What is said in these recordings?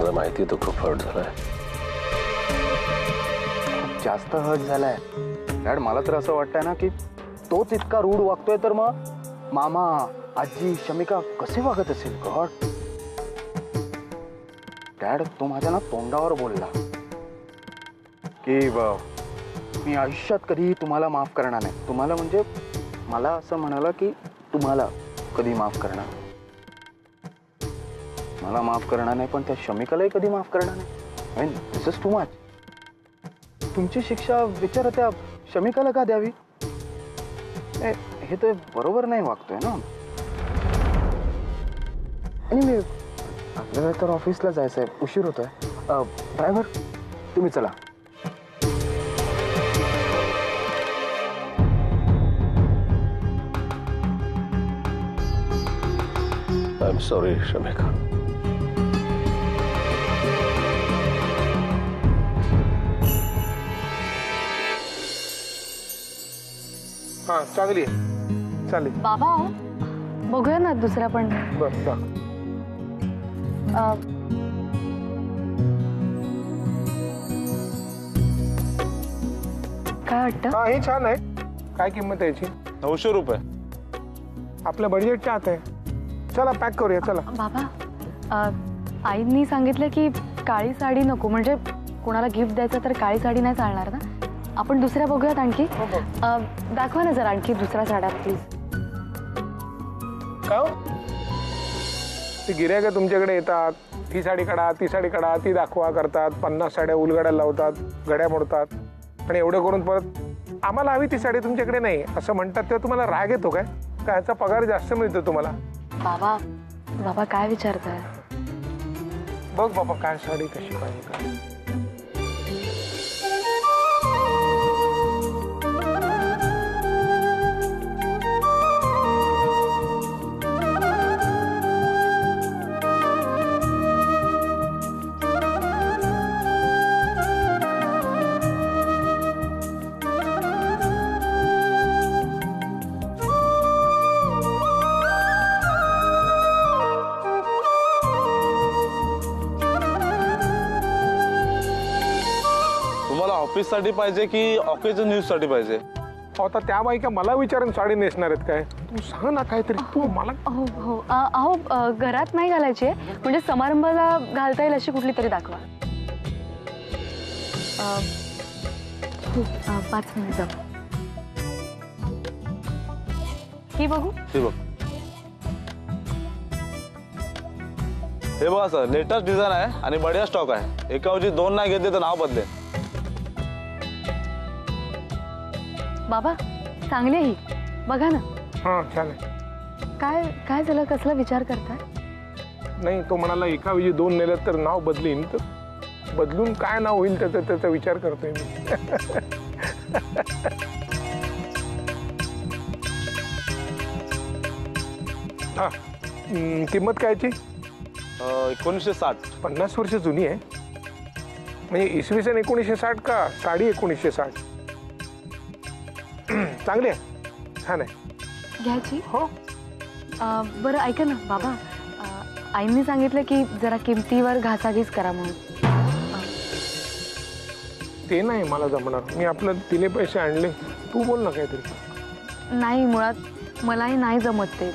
मला माहिती तो खूप हर्ट झालाय. खूप जास्त हर्ट झालाय डॅड. मला तर असं वाटतंय ना की तोच इतका रूढ वागतोय तर मग मामा आजी शमिका कसे वागत असेल. गॉड डॅड, तो माझ्या ना तोंडावर बोलला की मी आयुष्यात कधी तुम्हाला माफ करणार नाही. तुम्हाला म्हणजे मला असं म्हणाला की तुम्हाला कधी माफ करणार. मला माफ करणार नाही पण त्या शमिकालाही कधी माफ करणार नाही. दिस इज टू मच. तुमची शिक्षा विचार त्या शमिकाला का द्यावी. हे तर बरोबर नाही वागतोय ना. आणि मी आपल्याला तर ऑफिसला जायचंय, उशीर होतोय. ड्रायव्हर तुम्ही चला. I am sorry Shamika. हाँ चांगली आहे, चालेल. बाबा बघूया ना दुसरा पण. बरं बरं. काय वाटतं. हा, हे छान आहे. काय किंमत आहे याची. 900 रुपये. आपल्या बजेटच्या आत आहे. चला पॅक करूया. चला. बाबा आईंनी सांगितलं की काळी साडी नको, म्हणजे कोणाला गिफ्ट द्यायचं तर काळी साडी नाही चालणार ना. आपण दुसऱ्या बघूयात आणखी. दाखवा ना जरा आणखी दुसऱ्या साड्या प्लीज. का हो? ते गिऱ्हाईक तुमच्याकडे येतात, ही साडी काढा ती साडी काढा ती दाखवा करतात, 50 साड्या उलगड्या लावतात, घड्या मोडतात आणि एवढं करून परत आम्हाला हवी ती साडी तुमच्याकडे नाही असं म्हणतात. तेव्हा तुम्हाला राग येतो काय? का याचा पगार जास्त मिळतो तुम्हाला? बाबा बाबा काय विचारताय. बघ बाबा काय साडी कशी पाहिजे का. ऑफिस साठी पाहिजे की ऑकेजन न्यूज साठी पाहिजे. आता त्या बायका मला विचारून साडी नेसणार आहेत काय? तू सांग ना काहीतरी. तू मला. हो हो अहो घरात नाही घालायची आहे, म्हणजे समारंभाला घालता येईल अशी कुठली तरी दाखवा. 5 मिनिट. ही बघू. हे बघ, हे बघा सर, लेटेस्ट डिझाईन आहे आणि बढिया स्टॉक आहे. एकाऐवजी 2 नाही घेतले तर नाव बदले. बाबा चांगली आहे ही, बघा ना. हा छान आहे. काय काय झालं, कसला विचार करताय. नाही, तो म्हणाला एकाऐवजी 2 नेलं तर नाव बदलीन. तर बदलून काय नाव होईल त्याचा विचार करतोय मी. हा, किंमत कायची. 1960. 50 वर्ष जुनी आहे. म्हणजे इसवी सन 1960 का साडी 1960. चांगली आहे, छान आहे. घ्यायची. हो. बरं ऐका ना बाबा, आईंनी सांगितलं की जरा किमतीवर घासाघीस करा म्हणून. ते नाही मला जमणार. मी आपलं दिले पैसे आणले. तू बोल ना काहीतरी. नाही, मुळात मलाही नाही जमत ते.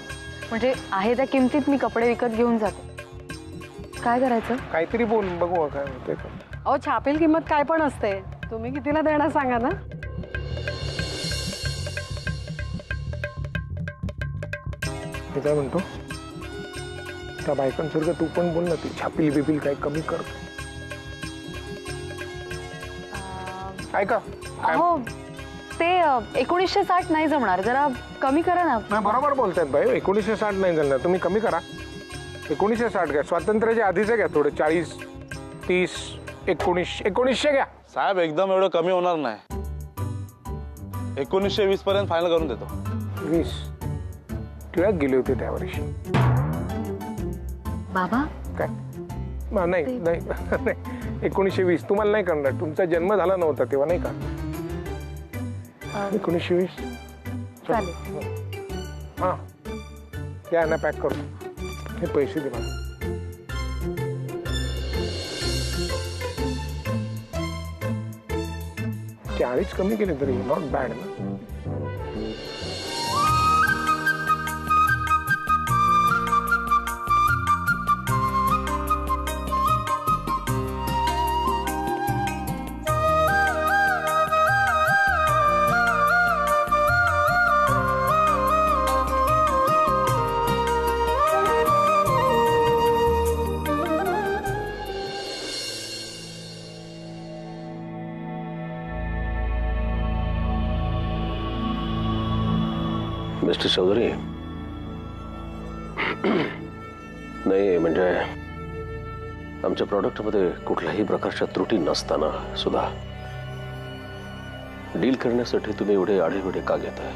म्हणजे आहे त्या किमतीत मी कपडे विकत घेऊन जाते. काय करायचं. काहीतरी बोल, बघू काय होते. अहो छापील किंमत काय पण असते. तुम्ही कितीला देणार सांगा ना. मी काय म्हणतो, त्या बायकांसारखं तू पण बोल ना. ती छापील बिपील काय कमी कर. काय का. हो ते 1960 नाही जमणार, जरा कमी करा ना. नाही, बरोबर बोलतायत बाई. 1960 नाही जमणार, तुम्ही कमी करा. 1960 घ्या. स्वातंत्र्याच्या आधीचं घ्या थोडं. 40, 30, 1900 घ्या. साहेब एकदम एवढं कमी होणार नाही. 1920 पर्यंत फायनल करून देतो. 20 टिळक गेले होते त्या वर्षी. बाबा काय. नाही नाही नाही, 1920 तुम्हाला नाही करणार. तुमचा जन्म झाला नव्हता तेव्हा, नाही का. 1920 चालेल. हां, या ना पॅक करतो. हे पैसे दे मला. 40 कमी केले तरी नॉट बॅड ना. मिस्टर चौधरी, नाही म्हणजे आमच्या प्रॉडक्टमध्ये कुठल्याही प्रकारच्या त्रुटी नसताना सुद्धा डील करण्यासाठी तुम्ही एवढे आढेवेढे का घेताय?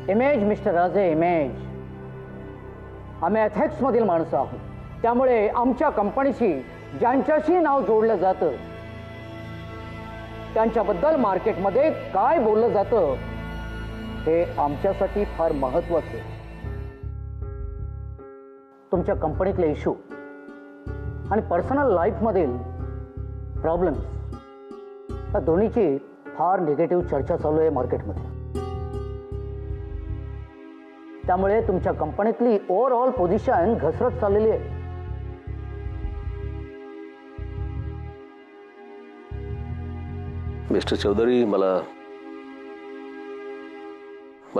इमेज मिस्टर राजे, इमेज. आम्ही एथेक्स मधील माणसं आहोत, त्यामुळे आमच्या कंपनीशी ज्यांच्याशी नाव जोडलं जातं त्यांच्याबद्दल मार्केटमध्ये काय बोललं जातं हे आमच्यासाठी फार महत्वाचं आहे. तुमच्या कंपनीतले इश्यू आणि पर्सनल लाईफमधील प्रॉब्लेम्स या दोन्हीची फार निगेटिव्ह चर्चा चालू आहे मार्केटमध्ये. त्यामुळे तुमच्या कंपनीतली ओव्हरऑल पोझिशन घसरत चाललेली आहे. मिस्टर चौधरी, मला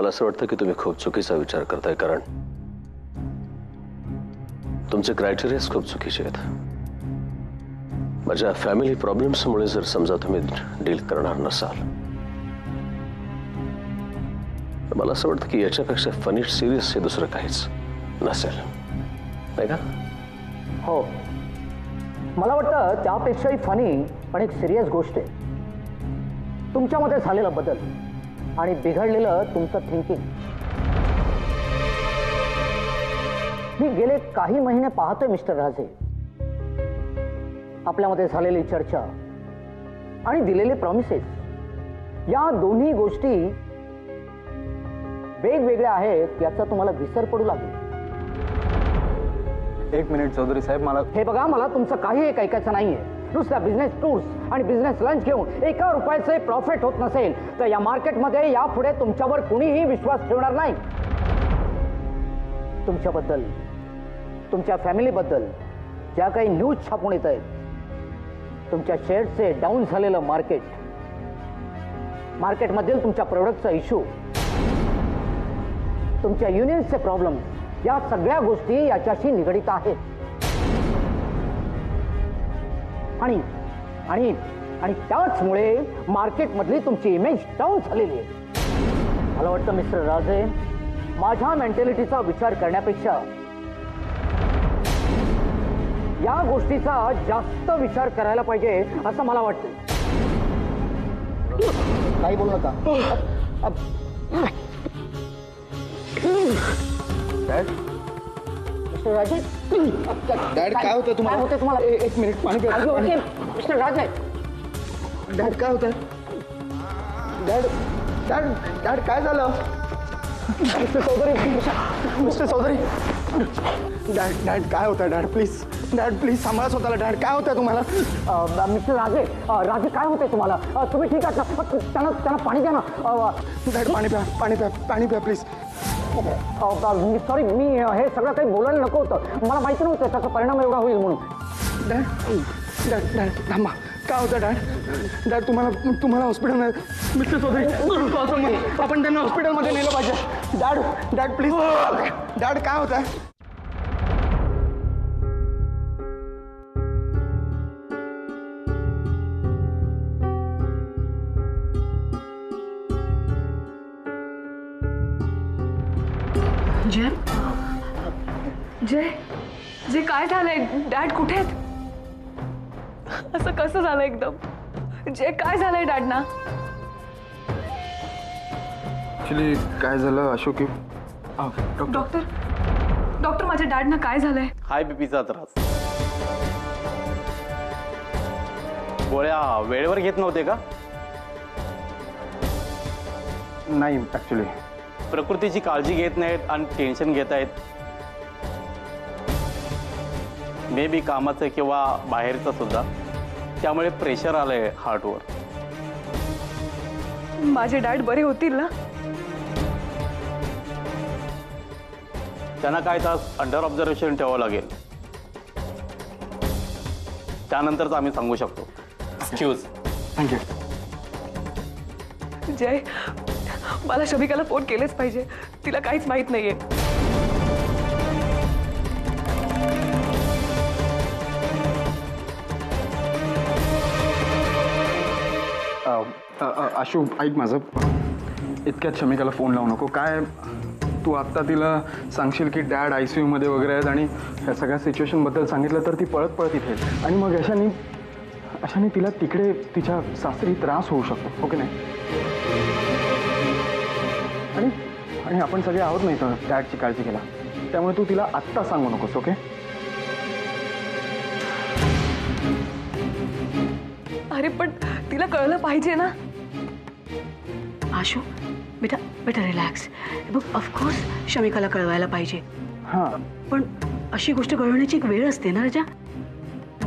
असं वाटतं की तुम्ही खूप चुकीचा विचार करताय, कारण तुमचे क्रायटेरियाज खूप चुकीचे आहेत. माझ्या फॅमिली प्रॉब्लेम्समुळे जर समजा तुम्ही डील करणार नसाल, तर मला असं वाटतं की याच्यापेक्षा फनी सिरियस हे दुसरं काहीच नसेल, नाही का? हो, मला वाटतं त्यापेक्षाही फनी पण एक सिरियस गोष्ट आहे तुमच्यामध्ये झालेला बदल आणि बिघडलेलं तुमचं थिंकिंग. मी गेले काही महिने पाहतोय मिस्टर राजे, आपल्यामध्ये झालेली चर्चा आणि दिलेले प्रॉमिसेस या दोन्ही गोष्टी वेगवेगळ्या आहेत याचा तुम्हाला विसर पडू लागेल. एक मिनिट चौधरी साहेब, मला हे बघा, मला तुमचं काही एक ऐकायचं नाहीये. नुसत्या बिझनेस टूर्स आणि बिझनेस लंच घेऊन ₹1 प्रॉफिट होत नसेल तर या मार्केटमध्ये यापुढे तुमच्यावर कुणीही विश्वास ठेवणार नाही. तुमच्याबद्दल, तुमच्या फॅमिलीबद्दल ज्या काही न्यूज छापून येत आहेत, तुमच्या शेअर्सचे डाऊन झालेलं मार्केटमधील तुमच्या प्रोडक्टचा इश्यू, तुमच्या युनियन्सचे प्रॉब्लेम, या सगळ्या गोष्टी याच्याशी निगडित आहेत. आणि आणि आणि त्याचमुळे मार्केटमधली तुमची इमेज डाऊन झालेली आहे. मला वाटतं मिस्टर राजे, माझ्या मेंटॅलिटीचा विचार करण्यापेक्षा या गोष्टीचा जास्त विचार करायला पाहिजे असं मला वाटतं. काही बोलू नका. मिस्टर राजे, डॅड काय होतं तुम्हाला? काय होतं तुम्हाला? एक मिनिट, पाणी प्या. ओके मिस्टर राजे. डॅड काय होतं? डॅड डॅड डॅड काय झालं? मिस्टर चौधरी डॅड काय होतं? डॅड प्लीज सांभाळा स्वतःला. डॅड काय होतं तुम्हाला? मिस्टर राजे, काय होतंय तुम्हाला? तुम्ही ठीक आहात ना? त्यांना पाणी द्या ना. डॅड पाणी प्या प्लीज. सॉरी, मी हे सगळं काही बोलायला नको होतं. मला माहिती नव्हतं त्याचा परिणाम एवढा होईल म्हणून. डॅड थांबा. काय होतं डॅड? तुम्हाला हॉस्पिटलमध्ये, मिस्टर चौधरी आपण त्यांना हॉस्पिटलमध्ये नेलं पाहिजे. Dad please. डॅड काय होत आहे? जय काय झालंय? डॅड कुठे आहेत? असं कसं झालं एकदम? जय काय झालंय डॅडना? ऍक्च्युली काय झालं अशोक, डॉक्टर माझ्या डॅडना काय झालंय? हाय बीपीचा त्रास. गोळ्या वेळेवर घेत नव्हते का? नाही ऍक्च्युली. प्रकृतीची काळजी घेत नाहीत आणि टेन्शन घेत आहेत. मे बी कामाचं किंवा बाहेरचं सुद्धा, त्यामुळे प्रेशर आलंय हार्टवर. माझे डॅड बरे होतील ना? त्यांना काय तास अंडर ऑब्झर्वेशन ठेवावं लागेल, त्यानंतरच आम्ही सांगू शकतो. एक्सक्यूज. थँक्यू. जय, मला शमिकाला फोन केलेच पाहिजे. तिला काहीच माहित नाहीये. आशू ऐक माझं, इतक्यात शमिकाला फोन लावू नको. काय तू आत्ता तिला सांगशील की डॅड ICU मध्ये वगैरे आहेत आणि ह्या सगळ्या सिच्युएशनबद्दल सांगितलं तर ती पळत पळत इथे येईल. आणि मग अशाने तिला तिकडे तिच्या सासरी त्रास होऊ शकतो. ओके नाही? आणि आपण सगळे आहोत नाही तर डॅडची काळजी घ्यायला. त्यामुळे तू तिला आत्ता सांगू नकोस. ओके? अरे पण तिला कळलं पाहिजे ना. आशू, बेटा बेटा रिलॅक्स. बघ, ऑफकोर्स शमिकाला कळवायला पाहिजे. हां, पण अशी गोष्ट कळवण्याची एक वेळ असते ना राजा.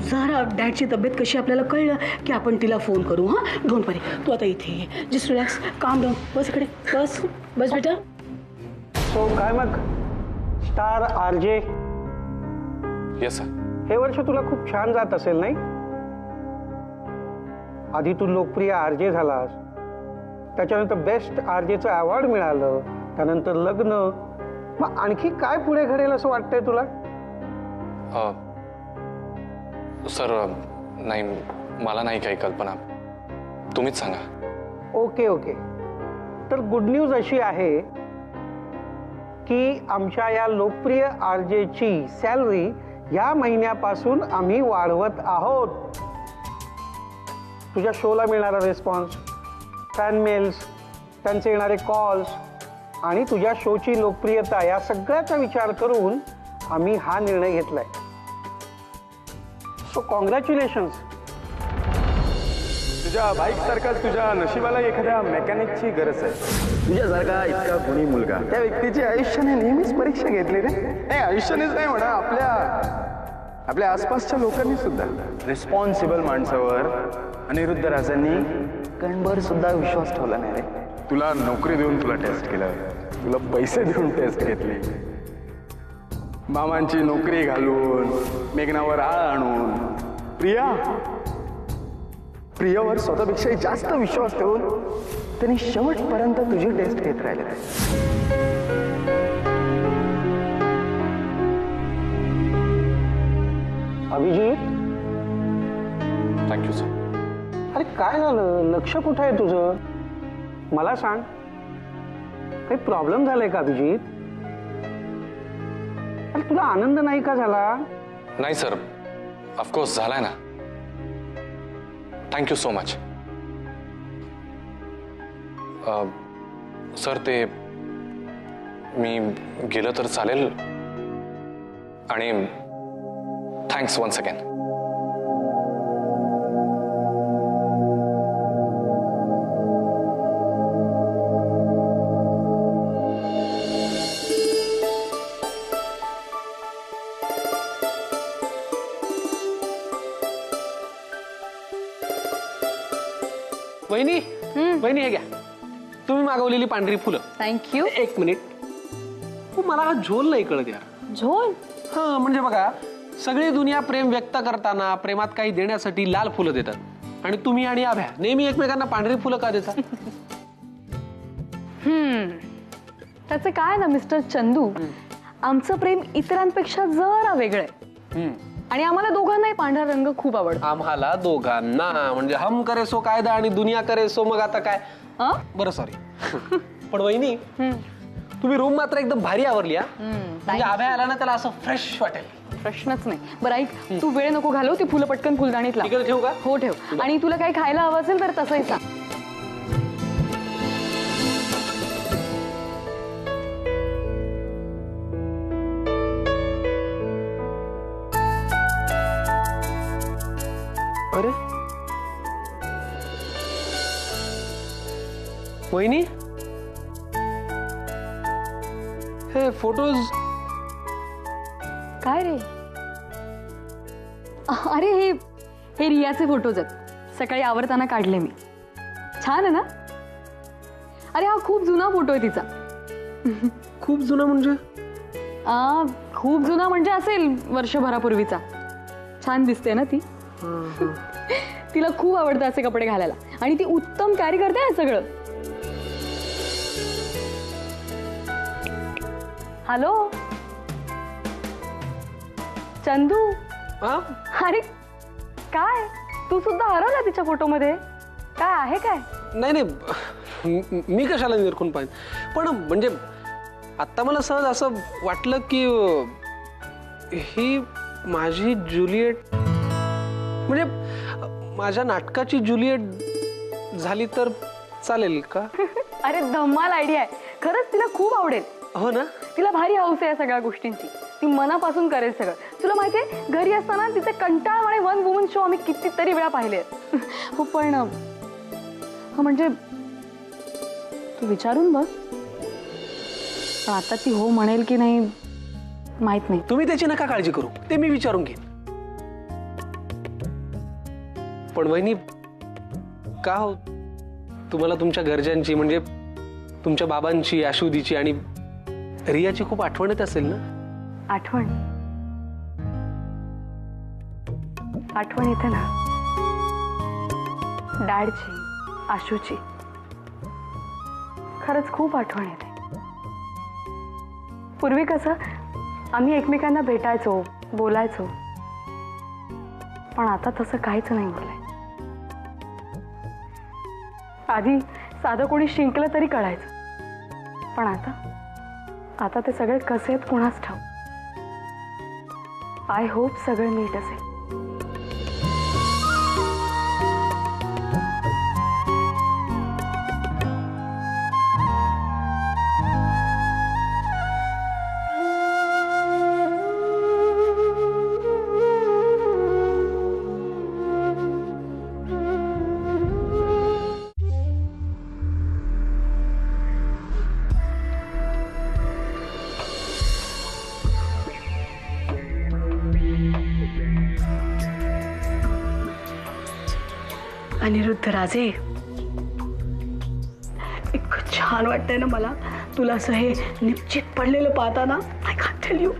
जरा डॅडची तब्येत कशी आपल्याला कळलं की आपण तिला फोन करू. हां, डोंट वरी. तू आता इथे ये. जस्ट रिलॅक्स, काम डाऊन. बस इकडे, बस बस बेटा. सो काय मग स्टार RJ, येस सर. हे वर्ष तुला खूप छान जात असेल नाही? आधी तू लोकप्रिय RJ झालास, त्याच्यानंतर बेस्ट RJचं अवॉर्ड मिळालं, त्यानंतर लग्न. मग आणखी काय पुढे घडेल असं वाटतंय तुला? सर नाही, मला नाही काही कल्पना, तुम्हीच सांगा. Okay okay. तर गुड न्यूज अशी आहे की आमच्या या लोकप्रिय RJची सॅलरी या महिन्यापासून आम्ही वाढवत आहोत. तुझ्या शोला मिळणारा रिस्पॉन्स, फॅन मेल्स, त्यांचे येणारे कॉल्स आणि तुझ्या शोची लोकप्रियता या सगळ्याचा विचार करून आम्ही हा निर्णय घेतलाय. So congratulations. तुझ्या बाईक सारखाच तुझ्या नशिबाला एखाद्या मेकॅनिकची गरज आहे. तुझ्यासारखा इतका गुणी मुलगा त्या व्यक्तीची आयुष्याने नेहमीच परीक्षा घेतली रे. नाही, आयुष्यानेच नाही म्हणा, आपल्या आसपासच्या लोकांनी सुद्धा. रिस्पॉन्सिबल माणसावर अनिरुद्ध राजांनी कणभर सुद्धा विश्वास ठेवला नाही रे. तुला नोकरी देऊन तुला टेस्ट केलं, तुला पैसे देऊन टेस्ट घेतली, मामांची नोकरी घालून, मेघनावर आळ आणून, प्रियावर स्वतःपेक्षाही जास्त विश्वास ठेवून त्यांनी शेवटपर्यंत तुझी टेस्ट घेत राहिले. Abhijit, thank you sir. अरे काय झालं? लक्ष कुठं आहे तुझं? मला सांग, काही प्रॉब्लेम झालाय का अभिजित? अरे तुला आनंद नाही का झाला? नाही सर, ऑफकोर्स झालाय ना. Thank you so much. सर ते मी गेलं तर चालेल? आणि थँक्स वन्स अगेन. वहिनी, वहिनी हे घ्या, तुम्ही मागवलेली पांढरी फुलं. थँक्यू. एक मिनिट. मला हा झोल नाही कळत यार. झोल? हा म्हणजे बघा, सगळी दुनिया प्रेम व्यक्त करताना, प्रेमात काही देण्यासाठी लाल फुलं देतात आणि तुम्ही आणि आभ्या नेहमी एकमेकांना पांढरी फुलं का देतात? त्याचं काय ना मिस्टर चंदू, आमचं प्रेम इतरांपेक्षा जरा वेगळं आहे आणि आम्हाला दोघांनाही पांढरा रंग खूप आवडतो. आम्हाला दोघांना म्हणजे हम करे सो कायदा आणि दुनिया करे सो मग आता काय. बरं सॉरी. पण वहिनी, तुम्ही रूम मात्र एकदम भारी आवरली. म्हणजे आभ्या आला ना त्याला असं फ्रेश वाटेल. प्रश्नच नाही. बरं ऐक, तू वेळ नको घालव, ती फुलं पटकन फुलदाणीत लाव. तिकडे ठेवू का? हो ठेव. आणि तुला काही खायला हवं असेल तर तसंही सांग. अरे वहिनी, हे फोटोज काय रे? अरे हे रियाचे फोटोज आहेत, सकाळी आवरताना काढले मी. छान आहे ना? अरे हा खूप जुना फोटो आहे तिचा. खूप जुना म्हणजे? खूप जुना म्हणजे असेल वर्षभरापूर्वीचा. छान दिसते ना ती. तिला खूप आवडतं असे कपडे घालायला आणि ती उत्तम कॅरी करते ना सगळं. हॅलो चंदू. अरे काय तू सुद्धा हरवला तिच्या फोटोमध्ये? काय आहे काय? नाही नाही, मी कशाला निरखून पाहिजे. पण म्हणजे आता मला सहज असं वाटलं की ही माझी ज्युलिएट, म्हणजे माझ्या नाटकाची ज्युलिएट झाली तर चालेल का? अरे धम्माल आयडिया आहे. खरंच तिला खूप आवडेल. हो ना. तिला भारी हौस आहे या सगळ्या गोष्टींची. ती मनापासून करेल सगळं. तुला माहितीये घरी असताना तिचे कंटाळवाणे वन वुमन शो आम्ही कितीतरी वेळा पाहिले. हो पण म्हणजे तू विचारून बघ. पण आता ती हो म्हणेल की नाही माहित नाही. तुम्ही त्याची नका काळजी करू, ते मी विचारून घेईन. पण वहिनी का हो, तुम्हाला तुमच्या घरच्यांची म्हणजे तुमच्या बाबांची, आशुदीची आणि रियाची खूप आठवण येत असेल ना? आठवण येते ना डॅडची, आशूची. खरंच खूप आठवण येते. पूर्वी कसं आम्ही एकमेकांना भेटायचो, बोलायचो. पण आता तसं काहीच नाही बोलाय. आधी साधं कोणी शिंकलं तरी कळायचं. पण आता ते सगळे कसे आहेत कुणाच ठाऊक. आय होप सगळं नीट असेल. अनिरुद्ध राजे, इतकं छान वाटतंय ना मला तुला असं हे निश्चित पडलेलं पाहताना. I can't tell you.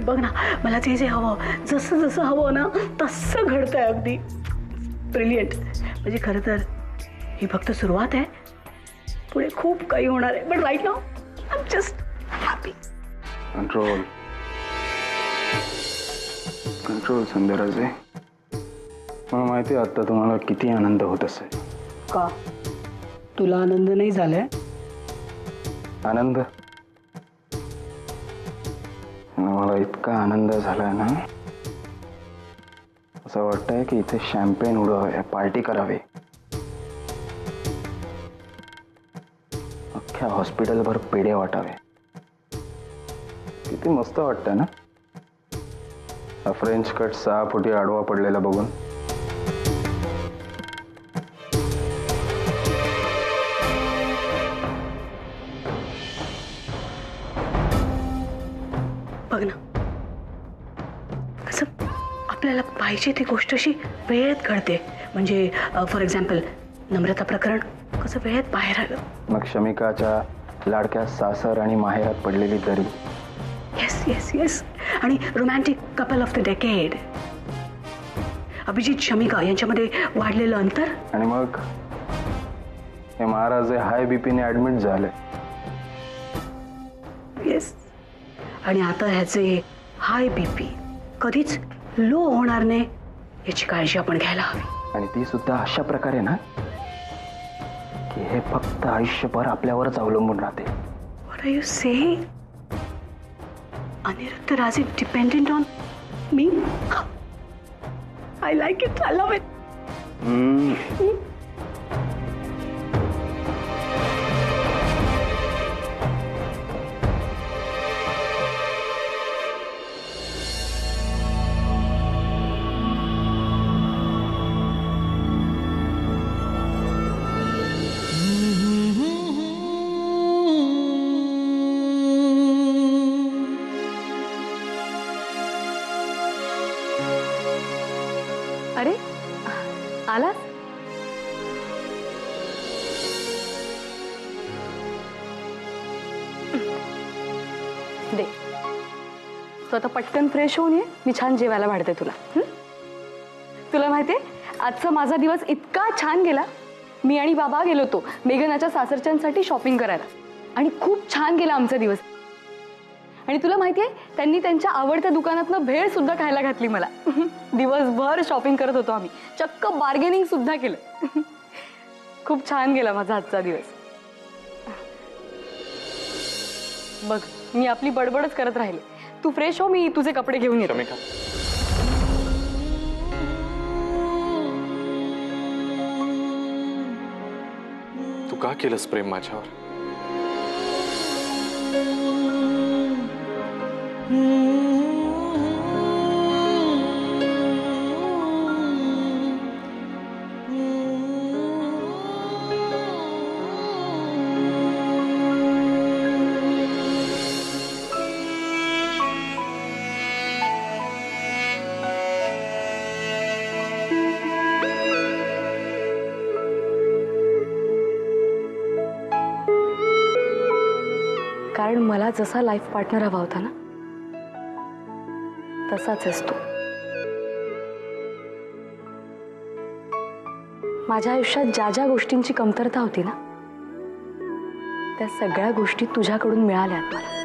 बघ ना, मला जे जे हवं, जसं जसं हवं ना तसं घडतंय. अगदी ब्रिलियंट. म्हणजे खरं तर ही फक्त सुरुवात आहे. पुढे खूप काही होणार आहे. But right now I am just happy. Control Sandhyaraje. मला माहिती आहे आता तुम्हाला किती आनंद होत असेल. का तुला आनंद नाही झालाय? आनंद मला इतका आनंद झालाय ना, असं वाटतंय की इथे शॅम्पेन उडवावे, पार्टी करावी. अख्ख्या हॉस्पिटलभर पेढे वाटावे. किती मस्त वाटतंय ना हा फ्रेंच कट 6 फुटी आडवा पडलेला बघून. बघ ना कसं आपल्याला पाहिजे ती गोष्ट अशी वेळेत घडते. म्हणजे फॉर एक्झाम्पल नम्रता प्रकरण कसं वेळेत बाहेर आलं. मग शमिकाच्या लाडक्या सासर आणि माहेरात पडलेली दरी. Yes yes yes. आणि romantic couple of the decade. Abhijit Shamika यांच्यामध्ये वाढलेलं अंतर. आणि मग हे महाराज हाय बीपीने ऍडमिट झाले. येस. आणि आता ह्याचे हाय बीपी कधीच लो होणार नाही याची काळजी आपण घ्यायला हवी. आणि ती सुद्धा अशा प्रकारे ना की हे फक्त आयुष्यभर आपल्यावरच अवलंबून राहते. What are you saying? Aniruddha Raje dependent on me? I like it. I love it. अरे आलास? तू आता पटकन फ्रेश होऊन ये, मी छान जेवायला वाढते तुला. तुला माहितीये आजचा माझा दिवस इतका छान गेला. मी आणि बाबा गेलो होतो मेघनाच्या सासरच्यांसाठी शॉपिंग करायला आणि खूप छान गेला आमचा दिवस. आणि तुला माहितीये त्यांनी त्यांच्या आवडत्या दुकानातनं भेळ सुद्धा खायला घातली मला. दिवसभर शॉपिंग करत होतो आम्ही, चक्क बार्गेनिंग सुद्धा केलं. खूप छान गेला माझा आजचा दिवस. बघ मी आपली बडबडच करत राहिले. तू फ्रेश हो, मी तुझे कपडे घेऊन येते. शमिका, तू का केलंस प्रेम माझ्यावर? कारण मला जसा लाईफ पार्टनर हवा होता ना तसाच असतो. माझ्या आयुष्यात ज्या ज्या गोष्टींची कमतरता होती ना त्या सगळ्या गोष्टी तुझ्याकडून मिळाल्यात मला.